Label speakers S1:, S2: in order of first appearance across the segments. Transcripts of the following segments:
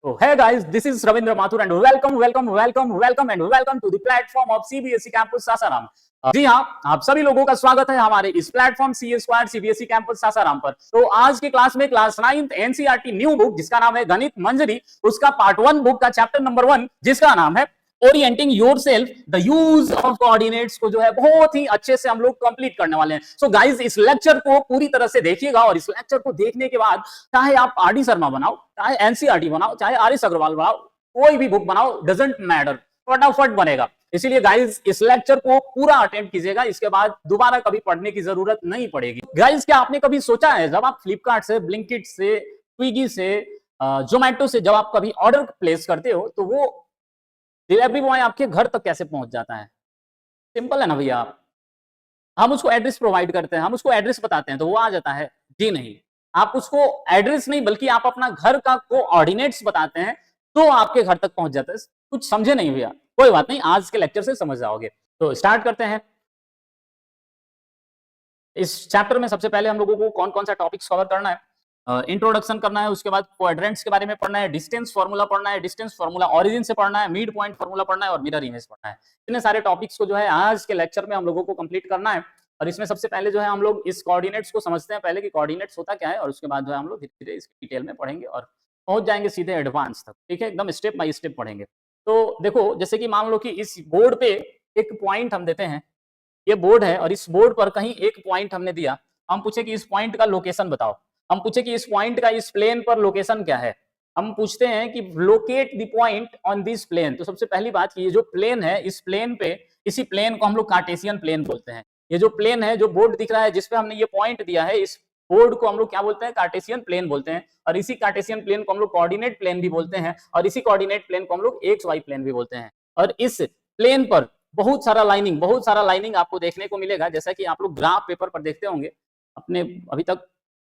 S1: So, hey guys, this is Ravindra Mathur and welcome to the platform of CBSE Campus Sasaram. जी हाँ, आप सभी लोगों का स्वागत है हमारे इस platform CS² CBSE campus Sasaram पर। तो आज के क्लास में class 9th NCERT new book जिसका नाम है गणित मंजरी, उसका पार्ट 1 बुक का चैप्टर नंबर 1 जिसका नाम है orienting yourself the use of coordinates को जो है बहुत ही अच्छे से हम लोग कंप्लीट करने वाले हैं। सो गाइस, इस लेक्चर को पूरी तरह से देखिएगा और इस लेक्चर को देखने के बाद चाहे आप RD शर्मा बनाओ, चाहे NCERT बनाओ, चाहे RS अग्रवाल बनाओ, कोई भी बुक बनाओ, डजंट मैटर, फटाफट बनेगा। इसीलिए गाइस इस लेक्चर को पूरा अटेम्प्ट कीजिएगा, इसके बाद दोबारा कभी पढ़ने की जरूरत नहीं पड़ेगी। गाइस, क्या आपने कभी सोचा है जब आप फ्लिपकार्ट से, ब्लिंकिट से, स्विगी से, जोमेटो से जब आप कभी ऑर्डर प्लेस करते हो तो वो डिलीवरी बॉय आपके घर तक कैसे पहुंच जाता है? सिंपल है ना भैया। हम उसको एड्रेस प्रोवाइड करते हैं, हम उसको एड्रेस बताते हैं तो वो आ जाता है? जी नहीं, आप उसको एड्रेस नहीं बल्कि आप अपना घर का कोऑर्डिनेट्स बताते हैं तो आपके घर तक पहुंच जाता है। कुछ समझे नहीं भैया? कोई बात नहीं, आज के लेक्चर से समझ जाओगे। तो स्टार्ट करते हैं। इस चैप्टर में सबसे पहले हम लोगों को कौन कौन सा टॉपिक्स कवर करना है? इंट्रोडक्शन करना है, उसके बाद क्वाड्रेंट्स के बारे में पढ़ना है, डिस्टेंस फार्मूला पढ़ना है, डिस्टेंस फार्मूला ओरिजिन से पढ़ना है, मिड पॉइंट फार्मूला पढ़ना है और मिरर इमेज पढ़ना है। इतने सारे टॉपिक्स को जो है आज के लेक्चर में हम लोगों को कंप्लीट करना है। और इसमें सबसे पहले जो है हम लोग इस कोऑर्डिनेट्स को समझते हैं पहले कि कोऑर्डिनेट्स होता क्या है, और उसके बाद जो है हम लोग धीरे-धीरे इसकी डिटेल में पढ़ेंगे और पहुंच जाएंगे सीधे एडवांस तक। ठीक है, एकदम स्टेप बाय स्टेप पढ़ेंगे। तो देखो, जैसे कि मान लो कि इस बोर्ड पे एक पॉइंट हम देते हैं, ये बोर्ड है और इस बोर्ड पर कहीं एक पॉइंट हमने दिया। हम पूछे कि इस पॉइंट का लोकेशन बताओ, हम पूछे कि इस पॉइंट का इस प्लेन पर लोकेशन क्या है, हम पूछते हैं कि locate the point on this plane. तो सबसे पहली बात कि ये जो प्लेन है, इस प्लेन पे, इसी प्लेन को हम लोग कार्टेशियन प्लेन बोलते हैं। ये जो प्लेन है, जो बोर्ड दिख रहा है जिसपे हमने ये पॉइंट दिया है, इस बोर्ड को हम लोग क्या बोलते हैं? कार्टेशियन प्लेन बोलते हैं। और इसी कार्टेशियन प्लेन को हम लोग कोऑर्डिनेट प्लेन भी बोलते हैं और इसी कोऑर्डिनेट प्लेन को हम लोग एक्स वाई प्लेन भी बोलते हैं। और इस प्लेन पर बहुत सारा लाइनिंग आपको देखने को मिलेगा, जैसा कि आप लोग ग्राफ पेपर पर देखते होंगे। अपने अभी तक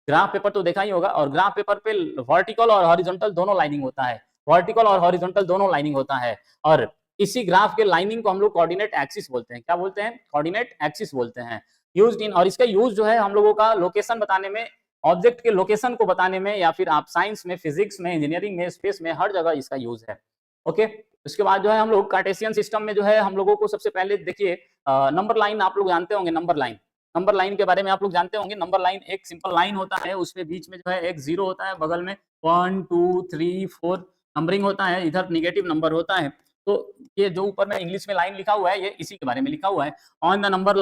S1: ग्राफ पेपर तो देखा ही होगा, और ग्राफ पेपर पे वर्टिकल और हॉरिजॉन्टल दोनों लाइनिंग होता है, वर्टिकल और हॉरिजॉन्टल दोनों लाइनिंग होता है। और इसी ग्राफ के लाइनिंग को हम लोग कोऑर्डिनेट एक्सिस बोलते हैं। क्या बोलते हैं? कोऑर्डिनेट एक्सिस बोलते हैं। यूज्ड इन, और इसका यूज जो है हम लोगों का लोकेशन बताने में, ऑब्जेक्ट के लोकेशन को बताने में, या फिर आप साइंस में, फिजिक्स में, इंजीनियरिंग में, स्पेस में, हर जगह इसका यूज है। ओके, उसके बाद जो है हम लोग कार्टेशियन सिस्टम में जो है हम लोगों को सबसे पहले देखिए नंबर लाइन आप लोग जानते होंगे। नंबर लाइन के बारे में आप लोग जानते होंगे। नंबर लाइन एक सिंपल लाइन होता है, उसमें बीच में जो है एक जीरो होता है, बगल में 1 2 3 4 नंबरिंग होता है, इधर नेगेटिव नंबर होता है। तो ये जो ऊपर में इंग्लिश में लाइन लिखा हुआ है, ये इसी के बारे में लिखा हुआ है। ऑन द नंबर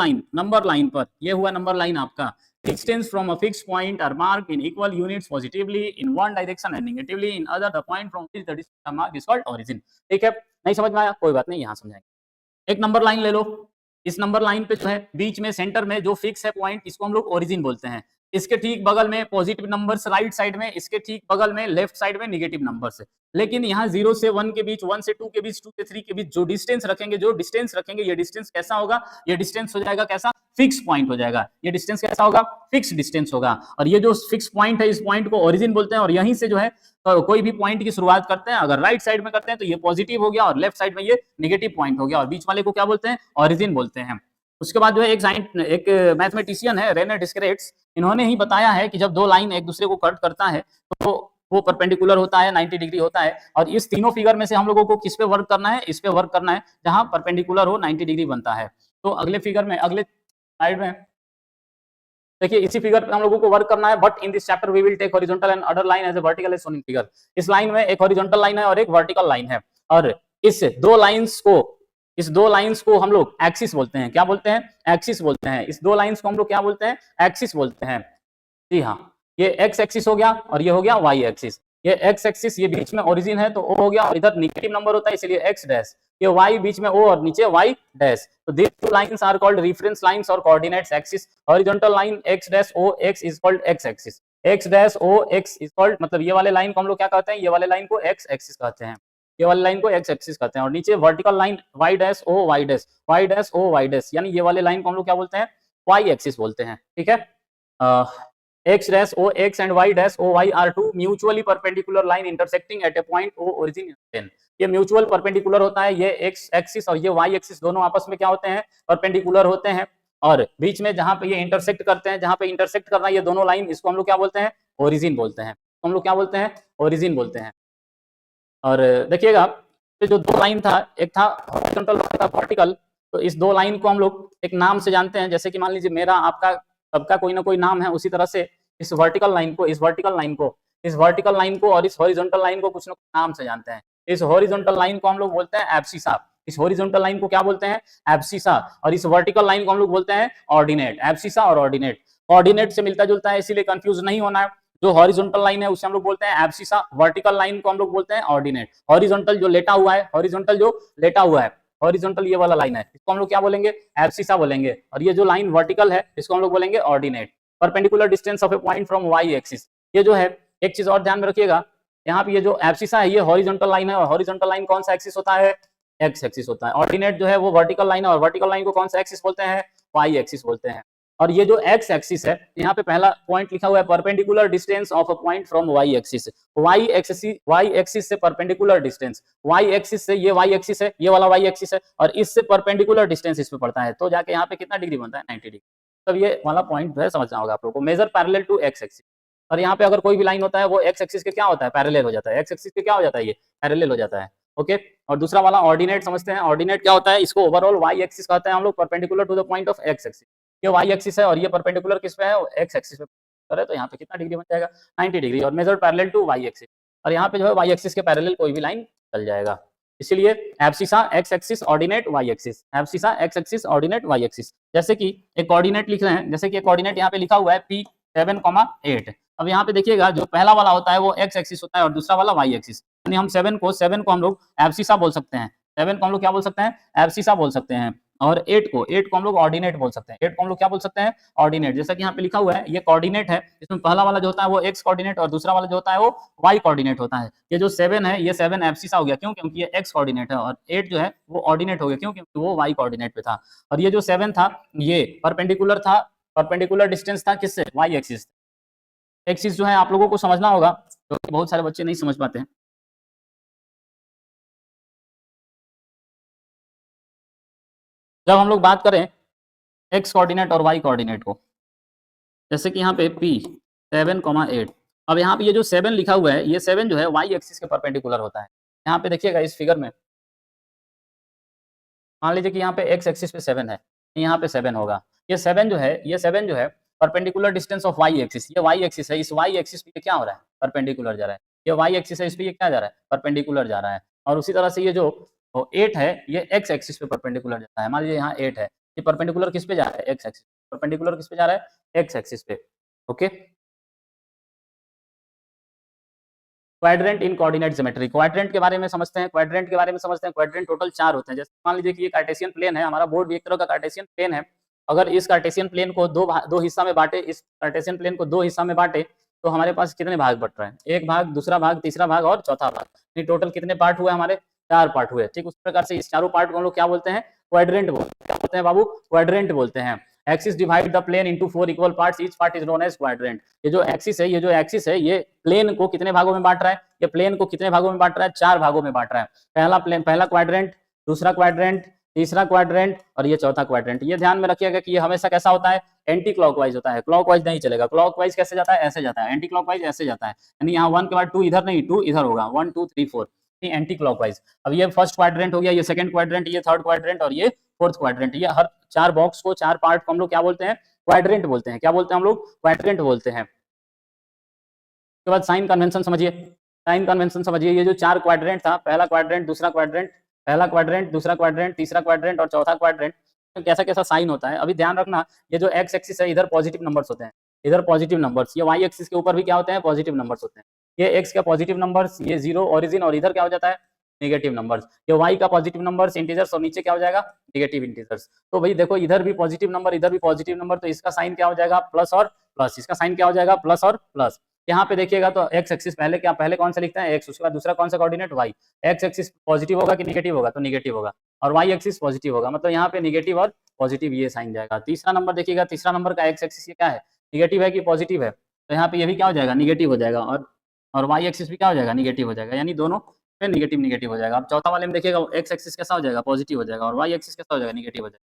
S1: लाइन पर, ये हुआ नंबर लाइन आपका। Distance from a fix point are marked in equal units positively in one direction and negatively in other. The point from which the distance are marked is called origin. ठीक है, नहीं समझ में आया? कोई बात नहीं, यहाँ समझाएंगे। एक नंबर लाइन ले लो, इस नंबर लाइन पे जो है बीच में सेंटर में जो फिक्स है पॉइंट, इसको हम लोग ओरिजिन बोलते हैं। इसके ठीक बगल में पॉजिटिव नंबर्स राइट साइड में, इसके ठीक बगल में लेफ्ट साइड में नेगेटिव नंबर्स है। लेकिन यहाँ 0 से 1 के बीच, 1 से 2 के बीच, 2 से 3 के बीच जो डिस्टेंस रखेंगे, ये डिस्टेंस कैसा होगा? ये डिस्टेंस हो जाएगा कैसा? फिक्स पॉइंट हो जाएगा। ये डिस्टेंस कैसा होगा? फिक्स डिस्टेंस होगा। और ये जो फिक्स पॉइंट है, इस पॉइंट को ओरिजिन बोलते हैं। और यहीं से जो है कोई भी पॉइंट की शुरुआत करते हैं, अगर राइट साइड में करते हैं तो ये पॉजिटिव हो गया और लेफ्ट साइड में ये नेगेटिव पॉइंट हो गया, और बीच वाले को क्या बोलते हैं? ओरिजिन बोलते हैं। उसके बाद जो है एक मैथमेटिशियन है, रेने डिस्क्रेट्स, इन्होंने ही बताया है कि जब दो लाइन एक दूसरे को कट करता है तो वो परपेंडिकुलर होता है, 90 डिग्री होता है। और इस तीनों फिगर में से हम लोगों को किस पे वर्क करना है? इस पे वर्क करना है जहां परपेंडिकुलर हो, 90 डिग्री बनता है। तो अगले फिगर में, अगले स्लाइड में देखिए, इसी फिगर पे हम लोगों को वर्क करना है। But in this chapter we will take horizontal and other line as a vertical as shown in figure. इस लाइन में एक हॉरिजॉन्टल लाइन है और एक वर्टिकल लाइन है, और इस दो लाइंस को हम लोग एक्सिस बोलते हैं। क्या बोलते हैं? एक्सिस बोलते हैं। इस दो लाइंस को हम लोग क्या बोलते हैं? एक्सिस बोलते हैं। जी हाँ, ये एक्स एक्सिस हो गया और ये हो गया वाई एक्सिस। ये एक्स एक्सिस, ये बीच में ओरिजिन है तो ओ हो गया, और इधर नेगेटिव नंबर होता है इसलिए एक्स डैश। ये वाई बीच में ओ और नीचे वाई डैश। तो this two lines are called reference lines और coordinates axis. Horizontal line X dash O X is called X axis. X dash O X is called, मतलब ये वाले लाइन को हम लोग क्या कहते हैं? ये वाले लाइन को एक्स एक्सिस कहते हैं। ये वाली लाइन को एक्स एक्सिस कहते हैं। और नीचे vertical line Y dash O Y dash, Y dash O Y dash, यानी ये वाले लाइन को हम लोग क्या बोलते हैं? वाई एक्सिस बोलते हैं। ठीक है, x dash o x and y dash o y are two mutually perpendicular line intersecting at a point o origin in plane। ये म्यूचुअल परपेंडिकुलर होता है, ये x एक्सिस और ये y एक्सिस दोनों आपस में क्या होते हैं? परपेंडिकुलर होते हैं। और बीच में जहां पे ये इंटरसेक्ट करते हैं, जहां पे इंटरसेक्ट कर रहा है ये दोनों लाइन, इसको हम लोग क्या बोलते हैं? ओरिजिन बोलते हैं। हम लोग क्या बोलते हैं? ओरिजिन बोलते हैं। और देखिएगा ये जो दो लाइन था, एक था हॉरिजॉन्टल और एक था वर्टिकल, तो इस दो लाइन को हम लोग एक नाम से जानते हैं, जैसे कि मान लीजिए मेरा आपका सबका कोई ना कोई नाम है, उसी तरह से इस वर्टिकल लाइन को इस वर्टिकल लाइन को और इस हॉरिजॉन्टल लाइन को कुछ ना कुछ नाम से जानते हैं। इस हॉरिजॉन्टल लाइन को हम लोग बोलते हैं एब्सिसा, इस हॉरिजॉन्टल लाइन को क्या बोलते हैं एब्सिसा, और इस वर्टिकल लाइन को हम लोग बोलते हैं ऑर्डिनेट। एब्सिसा और ऑर्डिनेट, ऑर्डिनेट से मिलता जुलता है, इसीलिए कंफ्यूज नहीं होना है। जो हॉरिजॉन्टल लाइन है उसे हम लोग बोलते हैं एब्सिसा, वर्टिकल लाइन को हम लोग बोलते हैं ऑर्डिनेट। हॉरिजॉन्टल जो लेटा हुआ है, हॉरिजॉन्टल जो लेटा हुआ है, हॉरिजॉन्टल ये वाला लाइन है, इसको हम लोग क्या बोलेंगे एब्सिसा बोलेंगे, और ये जो लाइन वर्टिकल है इसको हम लोग बोलेंगे ordinate. Perpendicular distance of a point from Y axis, ये जो है एक चीज और ध्यान में रखिएगा, यहाँ पे ये जो एब्सिसा है ये हॉरिजॉन्टल लाइन है, और हॉरिजॉन्टल लाइन कौन सा एक्सिस होता है एक्स एक्सिस होता है। ऑर्डिनेट जो है वो वर्टिकल लाइन है, और वर्टिकल लाइन को कौन सा एक्सिस बोलते हैं वाई एक्सिस बोलते हैं। और ये जो एक्स एक्सिस है, यहाँ पे पहला पॉइंट लिखा हुआ है perpendicular distance of a point from Y axis, Y axis से परपेंडिकुलर डिस्टेंस, वाई एक्सिस से ये वाई एक्सिस है, ये वाला वाई एक्सिस है, और इससे परपेंडिकुलर डिस्टेंस इस पे पड़ता है, तो जाके यहाँ पे कितना डिग्री बनता है 90 डिग्री। तब ये वाला पॉइंट जो है समझना होगा आप लोगों को। Major parallel to X axis, और यहाँ पे अगर कोई भी लाइन होता है वो एक्स एक्सिस के क्या होता है पैरेलल हो जाता है, एक्स एक्सिस के क्या हो जाता है ये पैरेलल हो जाता है। ओके, और दूसरा वाला ऑर्डिनेट समझते हैं। ऑर्डिनेट क्या होता है, इसको ओवरऑल वाई एक्सिस कहते हैं हम लोग, perpendicular to the point of X axis. ये वाई एक्सिस है और ये परपेंडिकुलर किस पे है एक्स एक्सिस पे है, तो यहाँ पे कितना डिग्री बन जाएगा 90 डिग्री, और major parallel to Y axis, और यहाँ पे जो है वाई एक्सिस के पैरेलल कोई भी लाइन चल जाएगा। इसीलिए abscissa X axis ordinate Y axis, abscissa X axis ordinate Y axis. जैसे कि एक कोऑर्डिनेट लिख रहे हैं, जैसे कि एक कोऑर्डिनेट यहाँ पे लिखा हुआ है P7,8। अब यहाँ पे देखिएगा जो पहला वाला होता है वो एक्स एक्सिस होता है और दूसरा वाला वाई एक्सिस, यानी हम 7 को हम लोग एब्सिसा बोल सकते हैं, 7 को हम लोग क्या बोल सकते हैं एब्सिसा बोल सकते हैं, और 8 को हम लोग ऑर्डिनेट बोल सकते हैं, 8 को हम लोग क्या बोल सकते हैं ऑर्डिनेट। जैसा कि यहाँ पे लिखा हुआ है ये कोऑर्डिनेट है, इसमें पहला वाला जो होता है वो एक्स कोऑर्डिनेट और दूसरा वाला जो होता है वो वाई कोऑर्डिनेट होता है। ये जो 7 है ये 7 एब्सिसा हो गया, क्यों क्योंकि ये एक्स कोऑर्डिनेट है, और 8 जो है वो ऑर्डिनेट हो गया, क्यों क्योंकि वो वाई कोऑर्डिनेट पे था। और ये जो 7 था ये परपेंडिकुलर था, परपेंडिकुलर डिस्टेंस था किससे वाई एक्सिस। एक चीज जो है आप लोगों को समझना होगा, तो बहुत सारे बच्चे नहीं समझ पाते हैं। जब हम लोग बात करें एक्स कोऑर्डिनेट और वाई कोऑर्डिनेट को, जैसे कि यहाँ पे P7,8, अब यहाँ पे ये जो 7 लिखा हुआ है ये 7 जो है वाई एक्सिस के परपेंडिकुलर होता है। यहाँ पे देखिएगा इस फिगर में, मान लीजिए कि यहाँ पे एक्स एक्सिस पे 7 है, यहाँ पे 7 होगा, ये 7 जो है perpendicular distance of Y axis, ये वाई एक्सिस है, इस वाई एक्सिस पे क्या हो रहा है परपेंडिकुलर जा रहा है, ये वाई एक्सिस है, इस पे ये क्या जा रहा है परपेंडिकुलर जा रहा है। और उसी तरह से ये जो 8 है ये एक्स एक्सिस पे परपेंडिकुलर जाता है। मान लीजिए यहाँ 8 है, ये परपेंडिकुलर किस पे जा रहा है एक्स एक्सिस, परपेंडिकुलर किस पे जा रहा है एक्स एक्सिस पे। ओके, क्वाड्रेंट इन कोऑर्डिनेट ज्योमेट्री, क्वाड्रेंट के बारे में समझते हैं, क्वाड्रेंट के बारे में समझते हैं। क्वाड्रेंट टोटल 4 होते हैं। जैसे मान लीजिए कि ये कार्टेशियन प्लेन है, हमारा बोर्ड भी एक तरह का कार्टेशियन प्लेन है। अगर इस कार्टेशियन प्लेन को दो हिस्सा में बांटे, इस कार्टेशियन प्लेन को 2 हिस्सा में बांटे, तो हमारे पास कितने भाग बट रहे हैं, एक भाग, दूसरा भाग, तीसरा भाग और चौथा भाग, ये टोटल कितने पार्ट हुए हमारे 4 पार्ट हुए। ठीक उस प्रकार से इस चारों पार्ट को हम लोग क्या बोलते हैं क्वाड्रेंट बोलते हैं। क्या बोलते हैं बाबू क्वाड्रेंट बोलते हैं। Axis divide the plane into 4 equal parts, each part is known as quadrant. ये जो एक्सिस है ये प्लेन को कितने भागों में बांट रहा है, ये प्लेन को कितने भागों में बांट रहा है 4 भागों में बांट रहा है। पहला क्वाड्रेंट, दूसरा क्वाड्रेंट, तीसरा क्वाड्रेंट और ये चौथा क्वाड्रेंट। ये ध्यान में रखिएगा कि ये हमेशा कैसा होता है एंटी क्लॉकवाइज होता है, क्लॉकवाइज नहीं चलेगा। क्लॉकवाइज कैसे जाता है ऐसे जाता है, एंटी क्लॉकवाइज ऐसे जाता है, यानी यहाँ 1 के बाद 2 इधर नहीं, 2 इधर होगा, 1 2 3 4 एंटी क्लॉकवाइज। अब ये फर्स्ट क्वाड्रेंट हो गया, ये सेकंड क्वाड्रेंट, ये थर्ड क्वाड्रेंट और ये फोर्थ क्वाड्रेंट। ये हर 4 बॉक्स को 4 पार्ट को हम लोग क्या बोलते हैं क्वाड्रेंट बोलते हैं। क्या बोलते हैं हम लोग क्वाड्रेंट बोलते हैं। उसके बाद साइन कन्वेंशन समझिए, साइन कन्वेंशन समझिए। ये जो 4 क्वाड्रेंट था, पहला क्वाड्रेंट, दूसरा क्वाड्रेंट, पहला क्वाड्रेंट, दूसरा क्वाड्रेंट, तीसरा क्वाड्रेंट और चौथा क्वाड्रेंट, तो कैसा कैसा साइन होता है। अभी ध्यान रखना, ये जो एक्स एक्सिस है इधर पॉजिटिव नंबर्स होते हैं, इधर पॉजिटिव नंबर्स। ये वाई एक्सिस के ऊपर भी क्या होते हैं पॉजिटिव नंबर्स होते हैं। ये एक्स का पॉजिटिव नंबर्स, ये 0 ओरिजिन, और इधर क्या हो जाता है नेगेटिव नंबर्स। ये वाई का पॉजिटिव नंबर्स इंटीजर्स और नीचे क्या हो जाएगा नेगेटिव इंटीजर्स। तो भाई देखो इधर भी पॉजिटिव नंबर, इधर भी पॉजिटिव नंबर, तो इसका साइन क्या हो जाएगा प्लस और प्लस, इसका साइन क्या हो जाएगा प्लस और प्लस। यहाँ पे देखिएगा तो एक्स एक्सिस पहले कौन सा लिखते हैं एक्स, उसके बाद दूसरा कौन सा coordinate Y. X axis positive होगा कि नेगेटिव होगा, तो नेगेटिव होगा, और वाई एक्सिस पॉजिटिव होगा, मतलब यहाँ पे नेगेटिव और पॉजिटिव ये साइन जाएगा। तीसरा नंबर देखिएगा, तीसरा नंबर का एक्स एक्सिस ये क्या है नेगेटिव है कि पॉजिटिव है, तो यहाँ पे ये भी क्या हो जाएगा नेगेटिव हो जाएगा, और वाई एक्सिस भी क्या हो जाएगा नेगेटिव हो जाएगा, यानी दोनों पे नेगेटिव नेगेटिव हो जाएगा। अब चौथा वाले में देखिएगा एक्स एक्सिस कैसा हो जाएगा पॉजिटिव हो जाएगा, और वाई एक्सिस कैसा हो जाएगा नेगेटिव हो जाएगा।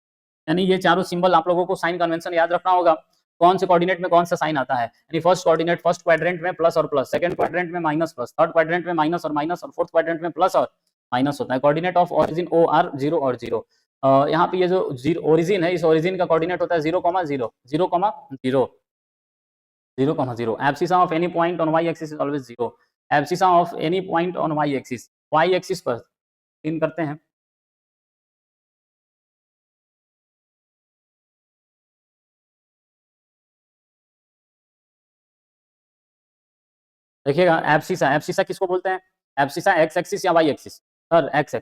S1: यानी ये चारों सिंबल आप लोगों को साइन कन्वेंशन याद रखना होगा। कौन से कोऑर्डिनेट में कौन सा साइन आता है, यानी फर्स्ट कोऑर्डिनेट फर्स्ट क्वाड्रेंट में प्लस और प्लस, सेकंड क्वाड्रेंट में माइनस प्लस, थर्ड क्वाड्रेंट में माइनस और माइनस, और फोर्थ क्वाड्रेंट में प्लस और माइनस होता है। Coordinate of origin O are 0 और 0। यहाँ पे ये जो ओरिजिन है, इस ओरिजिन का कोऑर्डिनेट होता है 0,0, 0,0, 0,0। Abscissa of any point on Y axis is always 0। Abscissa of any point on Y axis पर इन करते हैं। देखिएगा एब्सिसा किसको बोलते हैं, एब्सिसा एक्स एक्सिस या Y axis, sir X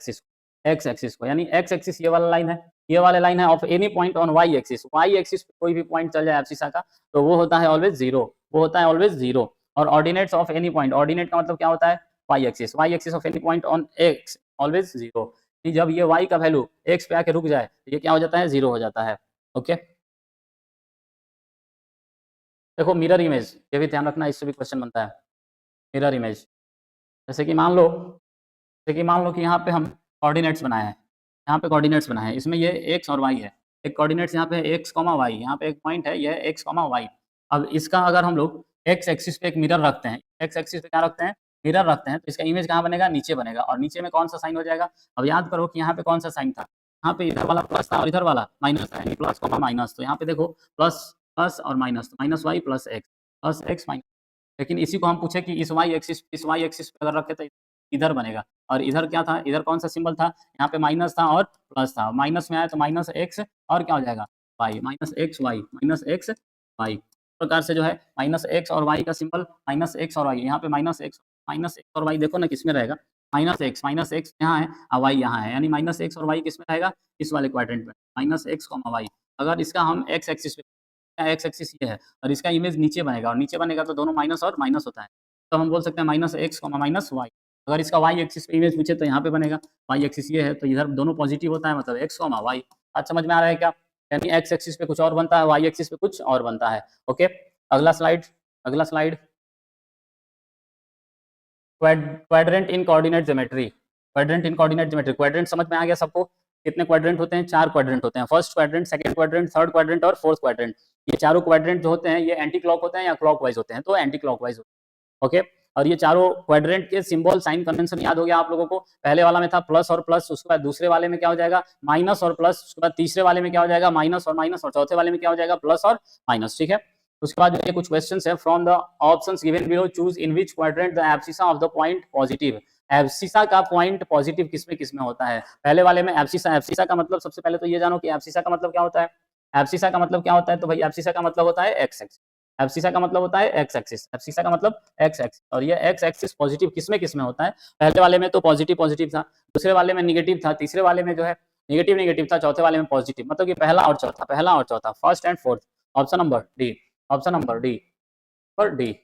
S1: axis को, यानी एक्स एक्सिस ये वाला लाइन है, ये वाला लाइन है of any point on Y axis पे कोई भी पॉइंट चल जाए एब्सिसा का तो वो होता है ऑलवेज 0, वो होता है ऑलवेज 0। और ordinates of any point, ordinate का मतलब क्या होता है, Y axis of any point on X always 0। जब ये वाई का वैल्यू एक्स पे आके रुक जाए तो ये क्या हो जाता है, 0 हो जाता है। ओके, देखो मिरर इमेज, ये भी ध्यान रखना, इससे भी क्वेश्चन बनता है। मिरर इमेज, जैसे कि मान लो कि यहाँ पे हम कोऑर्डिनेट्स बनाए हैं, यहाँ पे कोऑर्डिनेट्स बनाए हैं, इसमें ये एक्स और वाई है, एक कोऑर्डिनेट्स यहाँ पे एक्स कॉमा वाई, यहाँ पे एक पॉइंट है ये एक्स कॉमा वाई। अब इसका अगर हम लोग एक्स एक्सिस पे एक मिरर रखते हैं, एक्स एक्सिस पे क्या रखते हैं, मिरर रखते हैं, तो इसका इमेज कहाँ बनेगा, नीचे बनेगा, और नीचे में कौन सा साइन हो जाएगा। अब याद करो कि यहाँ पे कौन सा साइन था, यहाँ पे इधर वाला प्लस था और इधर वाला माइनस था, प्लस कॉमा माइनस, तो यहाँ पे देखो प्लस प्लस और minus, minus Y plus X minus. लेकिन इसी को हम पूछे कि इस वाई एक्सिस पे अगर रखे तो इधर बनेगा, और इधर क्या था, इधर कौन सा सिंबल था, यहाँ पे माइनस था और प्लस था, माइनस में आया तो माइनस एक्स और क्या हो जाएगा वाई, माइनस एक्स वाई। प्रकार से जो है माइनस एक्स और वाई का सिंबल माइनस एक्स और वाई, यहाँ पे माइनस एक्स और वाई देखो ना किस में रहेगा, माइनस एक्स यहाँ है और वाई यहाँ है, यानी माइनस एक्स और वाई किस में रहेगा, इस वाले क्वाड्रेंट में, माइनस एक्स कॉमा वाई। अगर इसका हम एक्स एक्सिस पे, एक्स एक्सिस ये है और इसका इमेज नीचे बनेगा, और नीचे बनेगा तो दोनों माइनस और माइनस होता है, तो हम बोल सकते हैं माइनस एक्स माइनस वाई। अगर इसका वाई एक्सिस पे इमेज पूछे तो यहाँ पे बनेगा, वाई एक्सिस ये है तो इधर दोनों पॉजिटिव होता है, मतलब एक्स वाई। आज समझ में आ रहा है क्या, यानी एक्स एक्सिस पे कुछ और बनता है, वाई एक्सिस पे कुछ और बनता है। ओके, अगला स्लाइड क्वाड्रेंट इन कोऑर्डिनेट ज्योमेट्री। क्वाड्रेंट समझ में आ गया सबको, कितने क्वाड्रेंट होते हैं, 4 क्वाड्रेंट होते हैं, first quadrant, second quadrant, third quadrant और फोर्थ क्वाड्रेंट। ये चारों क्वाड्रेंट जो होते हैं ये एंटी क्लॉक होते हैं या क्लॉकवाइज होते हैं, तो एंटी क्लॉकवाइज होते हैं। ओके, और ये चारों क्वाड्रेंट के सिंबल साइन कन्वेंशन याद हो गया आप लोगों को, पहले वाला में था प्लस और प्लस, उसके बाद दूसरे वाले में क्या हो जाएगा माइनस और प्लस, उसके बाद तीसरे वाले में क्या हो जाएगा माइनस और माइनस, और चौथे वाले में क्या हो जाएगा प्लस और माइनस। ठीक है, उसके बाद ये कुछ क्वेश्चंस है, from the options given below choose in which quadrant the abscissa of the point positive. Abscissa का पॉइंट पॉजिटिव किसमें होता है, पहले वाले में एब्सिसा का मतलब, सबसे पहले तो ये जानो कि एब्सिसा का मतलब क्या होता है, एब्सिसा का मतलब क्या होता है, तो भाई एब्सिसा का मतलब होता है एक्स एक्सिस, एब्सिसा का मतलब होता है एक्स एक्सिस, एब्सिसा का मतलब एक्स एक्सिस, और ये एक्स एक्सिस पॉजिटिव किसमें होता है, पहले वाले में तो पॉजिटिव था, दूसरे वाले में निगेटिव था, तीसरे वाले में जो है निगेटिव था, चौथे वाले में पॉजिटिव, मतलब कि पहला और चौथा, first and fourth. Option number D पर D.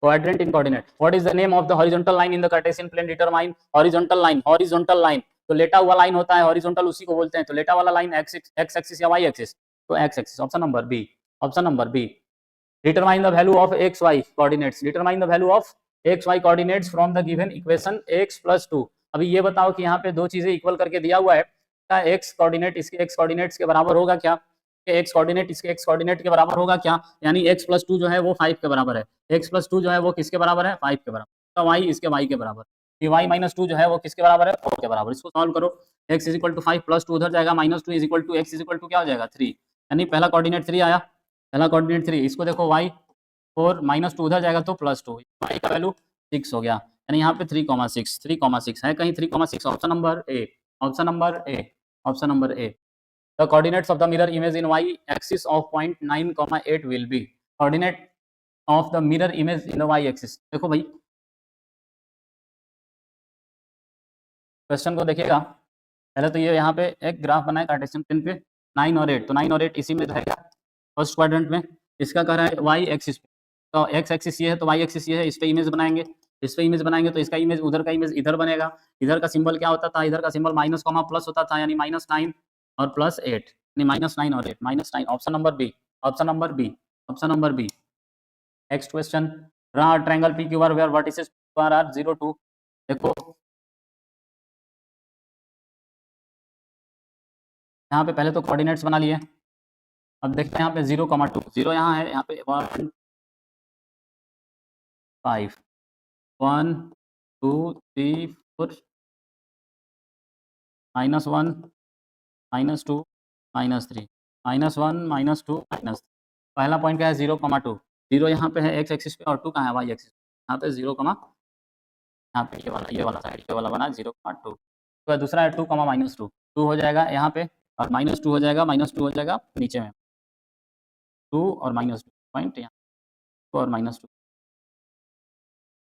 S1: Quadrant in coordinate. What is the name of the horizontal line in the Cartesian plane? Determine horizontal line. तो लेटा हुआ लाइन होता है horizontal, उसी को बोलते हैं, तो लेटा वाला लाइन x एक्सिस या y एक्सिस, तो x axis. Option number B. Determine the value of x y coordinates. Determine the value of x y coordinates from the given equation x plus 2. अभी ये बताओ कि यहाँ पे दो चीजें इक्वल करके दिया हुआ है, क्या x कोऑर्डिनेट इसके x कोऑर्डिनेट्स के बराबर होगा क्या, एक्स कोऑर्डिनेट इसके एक्स कोऑर्डिनेट के बराबर होगा क्या, यानी x प्लस 2 जो है वो 5 के बराबर है, x प्लस 2 जो है वो किसके बराबर है 5 के बराबर, तो y इसके y के बराबर, ये y माइनस 2 जो है वो किसके बराबर है 4 के बराबर। इसको सॉल्व करो, x is equal to 5 plus 2 उधर जाएगा, minus 2 is equal to x is equal to क्या हो जाएगा 3, यानी पहला कोऑर्डिनेट 3 आया, इसको देखो y 4 माइनस 2 उधर जाएगा तो प्लस 2, y का वैल्यू 6 हो गया, यानी यहाँ पे 3,6 है कहीं 3,6, option number A. The coordinates of the mirror image in y axis of point 9, 8 will be coordinate of the mirror image in the y axis। देखो भाई क्वेश्चन को देखिएगा, पहले तो ये यहाँ पे एक ग्राफ बनाए कार्टेशियन प्लेन पे 9 और 8, तो 9 और 8 इसी में रहेगा फर्स्ट क्वाड्रेंट में, इसका कह रहा है y एक्सिस पे, तो x एक्सिस ये है तो y एक्सिस ये है, इस पे इमेज बनाएंगे, तो इसका इमेज उधर का इमेज इधर बनेगा, इधर का सिंबल क्या होता था, इधर का सिंबल माइनस कॉमा प्लस होता था, यानी -9 और +8, यानी -9 और 8, -9। Option number B. Next question, draw triangle PQR where vertices are 0 2। देखो यहाँ पे पहले तो कोऑर्डिनेट्स बना लिए, अब देखते हैं यहाँ पे 0,2 0 यहाँ है, यहाँ पे 1 5 1 2 3 4 -1 -2 -3 -1 -2 -3 पहला पॉइंट क्या है 0,2 0 यहाँ पे है x एक्सिस पे और 2 कहाँ है y एक्सिस पे। यहाँ पे 0, यहाँ पे ये वाला साइड ये वाला बना 0,2। तो दूसरा है 2, -2 2 हो जाएगा यहाँ पे और -2 हो जाएगा, -2 हो जाएगा नीचे में 2 और -2 पॉइंट यहाँ 2 और -2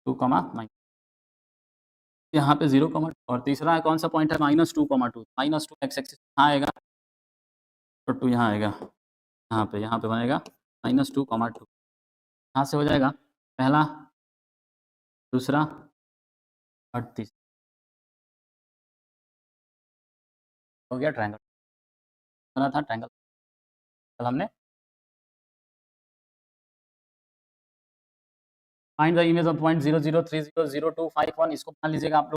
S1: 2, यहाँ पे 0, और तीसरा है कौन सा पॉइंट है -2,2 -2 एक्स एक्सिस कहाँ आएगा और 2 यहाँ आएगा, यहाँ पे बनेगा -2,2 यहाँ से हो जाएगा पहला, दूसरा और तीसरा हो गया ट्रायंगल बना था ट्रायंगल कल हमने। Find the image of point 0,030,0251 इसको बना लीजिएगा आप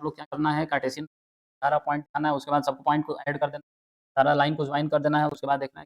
S1: लोग क्या करना है कार्टेशियन सारा पॉइंट आना है, उसके बाद सब पॉइंट को ऐड कर देना, सारा लाइन को ज्वाइन कर देना है, उसके बाद देखना है